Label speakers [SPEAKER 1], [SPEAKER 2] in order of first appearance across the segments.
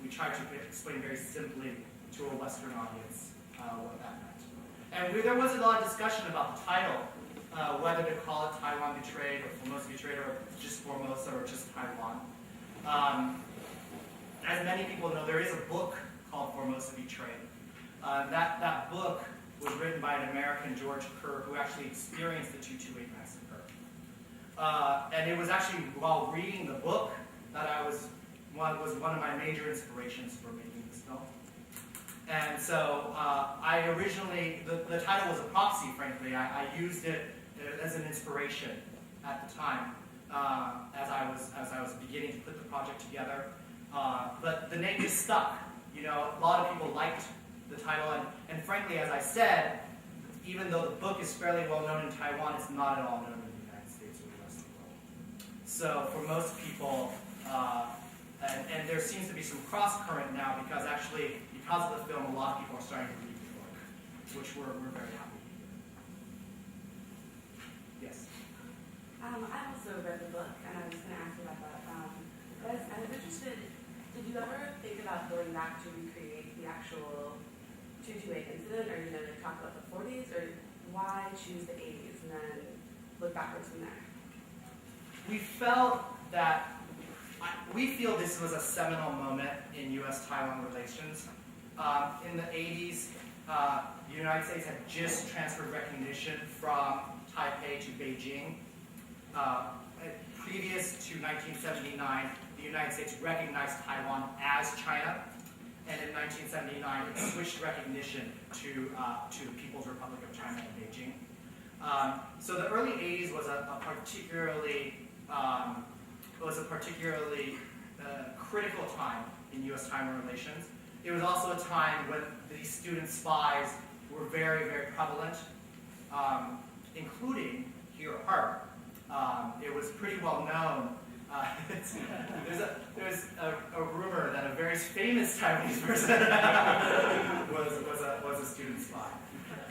[SPEAKER 1] tried to explain very simply to a Western audience what that meant. And there was a lot of discussion about the title, whether to call it Taiwan Betrayed or Formosa Betrayed or just Formosa or just Taiwan. As many people know, there is a book called Formosa Betrayed. That book was written by an American, George Kerr, who actually experienced the 228 massacre. And it was actually while reading the book that was one of my major inspirations for making this film. And so I originally, the title was a proxy, frankly. I used it as an inspiration at the time as I was beginning to put the project together. But the name just stuck. You know, a lot of people liked the title, and frankly, as I said, even though the book is fairly well known in Taiwan, it's not at all known in the United States or the rest of the world. So for most people, and there seems to be some cross-current now because actually, because of the film, a lot of people are starting to read the book, which we're very happy to hear. Yes?
[SPEAKER 2] I also read the book, and I was going to ask you about that. But I was interested, did you ever think about going back to recreate the actual 228 incident, or like talk about the 40s, or why choose the 80s and then look backwards from there?
[SPEAKER 1] We felt that, we feel this was a seminal moment in U.S.-Taiwan relations. In the 80s, the United States had just transferred recognition from Taipei to Beijing. Previous to 1979, the United States recognized Taiwan as China, and in 1979, it switched recognition to the People's Republic of China in Beijing. So the early 80s was a particularly critical time in U.S.-Taiwan relations. It was also a time when these student spies were very, very prevalent, including here at Harvard. It was pretty well known. There's a rumor that a very famous Taiwanese person was a student spy.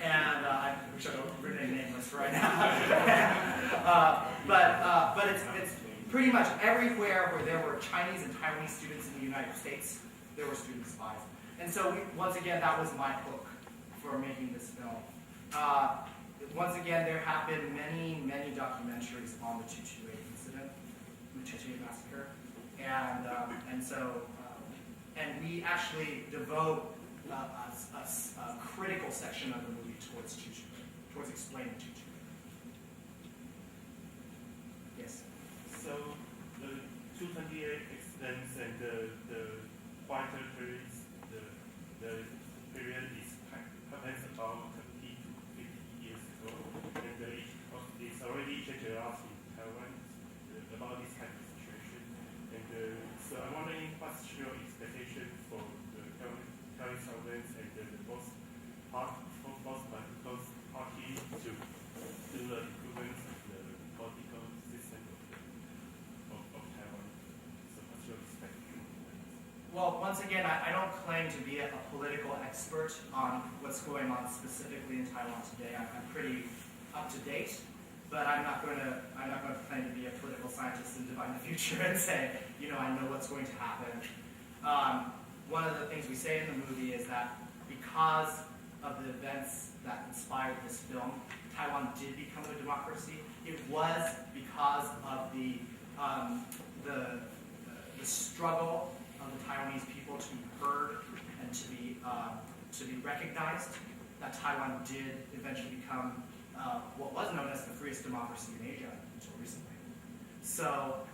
[SPEAKER 1] And I wish I don't remain nameless right now. But it's pretty much everywhere where there were Chinese and Taiwanese students in the United States, there were student spies. And so once again, that was my hook for making this film. Once again, there have been many, many documentaries on the 228 incident, the 228 massacre, and we actually devote a critical section of the movie towards 228, towards explaining 228. Yes.
[SPEAKER 3] So the 228 incidents and the quieter periods, the period is happens about 20 to 50 years ago, and it's already changed a lot in Taiwan about this kind of situation. And so I'm wondering what's your expectation for the Taiwanese audience and both parties to do the improvements of the political system of Taiwan. So what's your expectation?
[SPEAKER 1] Well, once again, I don't claim to be a political expert on what's going on specifically in Taiwan today. I'm pretty up to date, but I'm not going to claim to be a political scientist and divine the future and say, you know, I know what's going to happen. One of the things we say in the movie is that because of the events that inspired this film, Taiwan did become a democracy. It was because of the struggle of the Taiwanese people to be heard and to be recognized that Taiwan did eventually become what was known as the freest democracy in Asia until recently. So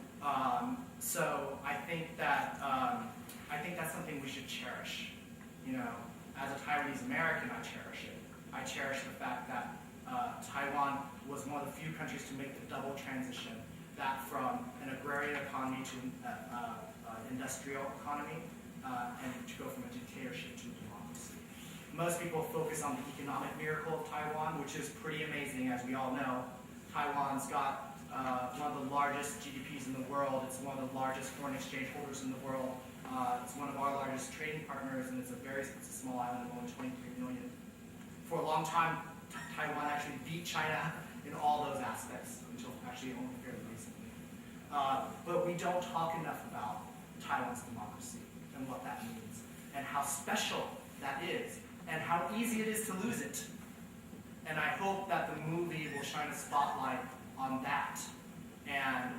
[SPEAKER 1] I think that's something we should cherish. You know, as a Taiwanese American, I cherish it. I cherish the fact that Taiwan was one of the few countries to make the double transition, that from an agrarian economy to industrial economy, and to go from a dictatorship to a democracy. Most people focus on the economic miracle of Taiwan, which is pretty amazing, as we all know. Taiwan's got one of the largest GDPs in the world. It's one of the largest foreign exchange holders in the world. It's one of our largest trading partners, and it's a small island of only 23 million. For a long time, Taiwan actually beat China in all those aspects, until actually only fairly recently. But we don't talk enough about Taiwan's democracy and what that means. how special that is and how easy it is to lose it. And I hope that the movie will shine a spotlight on that. And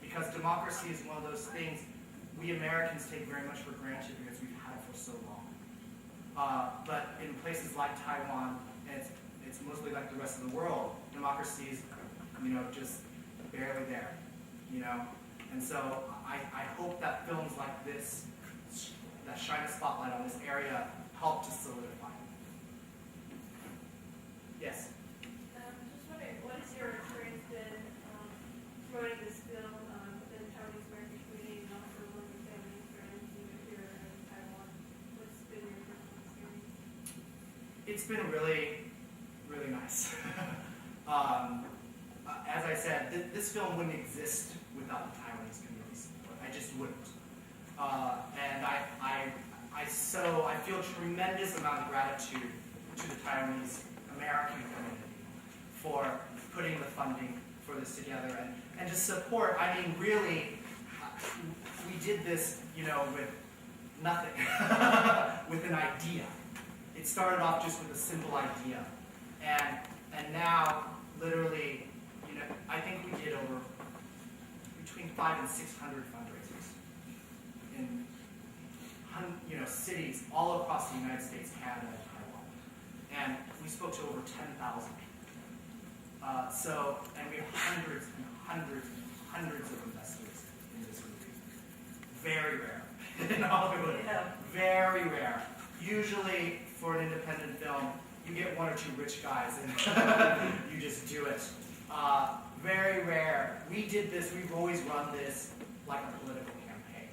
[SPEAKER 1] because democracy is one of those things we Americans take very much for granted because we've had it for so long. But in places like Taiwan, and it's mostly like the rest of the world, democracy is, just barely there, And so I hope that films like this, that shine a spotlight on this area, help to solidify it. Yes?
[SPEAKER 4] Just wondering, what has your experience been promoting this film within the Taiwanese American community and also among your family and friends, even here in Taiwan? What's been your personal experience?
[SPEAKER 1] It's been really, really nice. As I said, this film wouldn't exist without the Taiwanese community support. I just wouldn't. And I feel a tremendous amount of gratitude to the Taiwanese American community for putting the funding for this together and to support. I mean, really, we did this, with nothing, with an idea. It started off just with a simple idea, and now, literally, I think we did over between 500 and 600 fundraisers in, cities all across the United States, Canada, and Taiwan, and we spoke to over 10,000 people. And we have hundreds and hundreds and hundreds of investors in this movie. Very rare in Hollywood.
[SPEAKER 2] Yeah.
[SPEAKER 1] Very rare. Usually, for an independent film, you get one or two rich guys and you just do it. Very rare. We did this, we've always run this like a political campaign.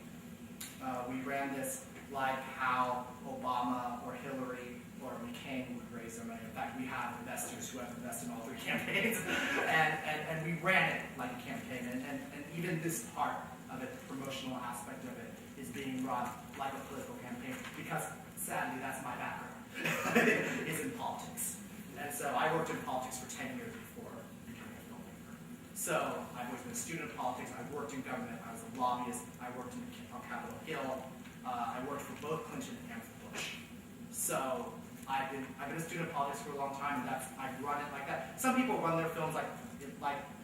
[SPEAKER 1] We ran this like how Obama or Hillary or McCain would raise their money. In fact, we have investors who have invested in all three campaigns. and we ran it like a campaign. And even this part of it, the promotional aspect of it, is being run like a political campaign because, sadly, that's my background, is in politics. And so I worked in politics for 10 years before becoming a filmmaker. So I've always been a student of politics. I've worked in government. I was a lobbyist. I worked on Capitol Hill. I worked for both Clinton and for Bush. So I've been a student of politics for a long time, and I've run it like that. Some people run their films like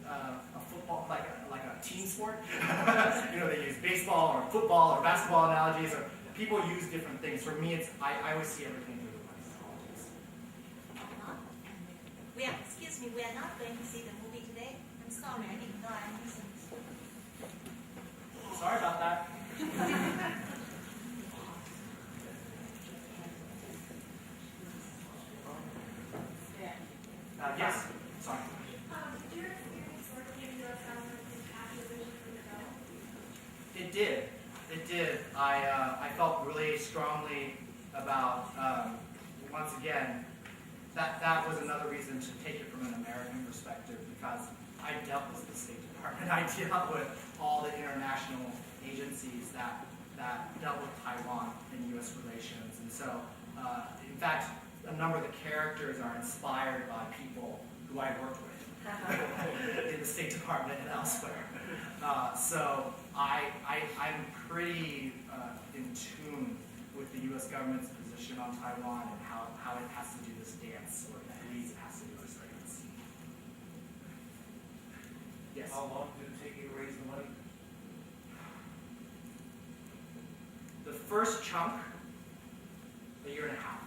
[SPEAKER 1] a football, like a team sport. They use baseball or football or basketball analogies, or people use different things. For me, I always see everything through the lens of politics.
[SPEAKER 5] Excuse me, we are not going to see the movie today. I'm sorry, I didn't know I'm missing.
[SPEAKER 1] Sorry about that. Yes. Sorry.
[SPEAKER 4] Did your experience working in U.S. government impact your vision for the film?
[SPEAKER 1] It did. It did. I felt really strongly about, once again, that was another reason to take it from an American perspective, because I dealt with the State Department. I dealt with all the international agencies that dealt with Taiwan and U.S. relations. And so, in fact, a number of the characters are inspired by people who I worked with in the State Department and elsewhere. So I'm pretty in tune with the U.S. government's position on Taiwan and how it has to do this dance, or at least it has to do this dance. Yes?
[SPEAKER 6] How long did it take you to raise the money?
[SPEAKER 1] The first chunk, a year and a half.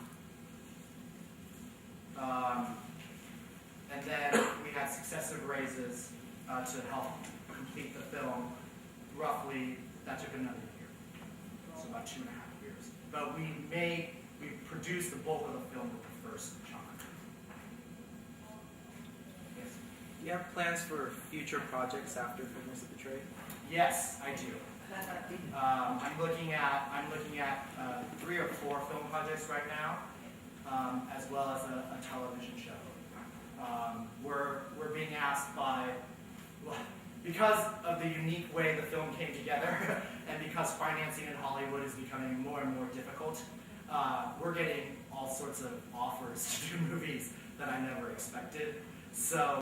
[SPEAKER 1] And then we had successive raises to help complete the film. Roughly, that took another year. So about 2.5 years. But we produced the bulk of the film with the first chunk. Yes?
[SPEAKER 7] Do you have plans for future projects after Formosa Betrayed?
[SPEAKER 1] Yes, I do. I'm looking at 3 or 4 film projects right now, as well as a television show. We're being asked because of the unique way the film came together, and because financing in Hollywood is becoming more and more difficult, we're getting all sorts of offers to do movies that I never expected. So